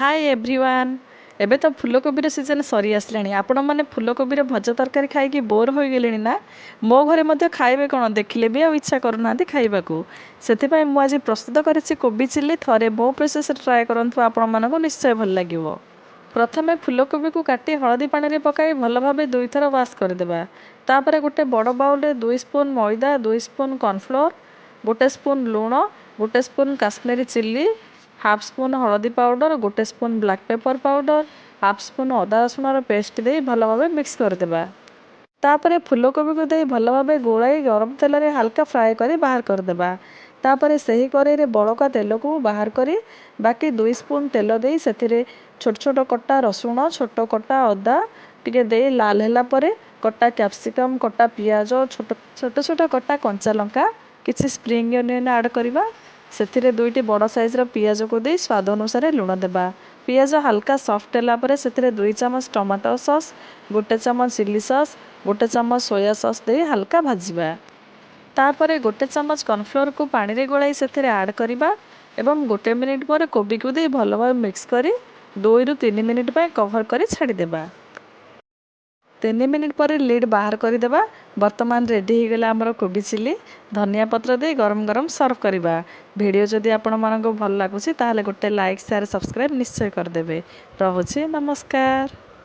Hi everyone. एबे तो फूलकोबीर season सरी आसलाणी। आपण मैंने फूलकोबीर भजा तरकारी खाई बोर हो गले ना। मो घरे मध्य खाइबे कौन देखिले भी आ इच्छा करूना खाइबाकू। से मुझे प्रस्तुत करेछि कोबी चिल्ली। थरे मो प्रोसेस ट्राए करंतु आपण मानको निश्चय भल लागिवो। प्रथमे फूलकोबी को काटी हलदी पानी रे पकाई भल भाबे 2 थर वाश करदेबा। तापरे गोटे बड़ बाउल रे 2 स्पून मैदा, 2 स्पून कॉर्नफ्लोर, 1 स्पून लूण, 1 spoon Kashmiri chilli, half spoon हलदी powder, 1 spoon black pepper powder, half spoon अदा रसुण पेस्ट दे भल भाबे मिक्स करदेबा। तापरे फूलकोबी को दे भल भाबे गोलाई गरम तेल रे हल्का फ्राए करी बाहर करदेबा। तापरे सही कड़ाई रे बड़का तेल को बाहर करी बाकी 2 स्पून तेल दे सेथिरे छोट छोट कटा रसुण, छोट कटा अदा टिके दे लाल होला परे कटा कैप्सिकम, कटा पियाज, छोट छोट कटा कंचा लंका, किछि स्प्रिंग अनियन ऐड करबा। सेथिरे 2टी बड़ साइज रो पियाज को दे स्वाद अनुसार लूण देबा। पियाज हल्का सॉफ्ट होला परे सेथिरे 2 चम्मच टमाटो सॉस, 1 चम्मच चिली सॉस, 1 चम्मच सोया सॉस दे हल्का भाजिबा। तापरे 1 चम्मच कॉर्नफ्लोर को पानी रे गोलाई सेथिरे ऐड करबा एवं 1 मिनिट पर कोबी को दे भल भाबे मिक्स करी 2 रु 3 मिनिट पे कवर करी छाड़ी देबा। 3 मिनिट पर लिड बाहर करदेबा। वर्तमान रेडी हो गला हमर कोबी चिल्ली। धनिया पत्र दे गरम गरम सर्व करबा। वीडियो जदि आपण मानको भल लागुछि ताहाले गोटे लाइक शेयर सब्सक्राइब निश्चय करदेबे। रहुछि नमस्कार।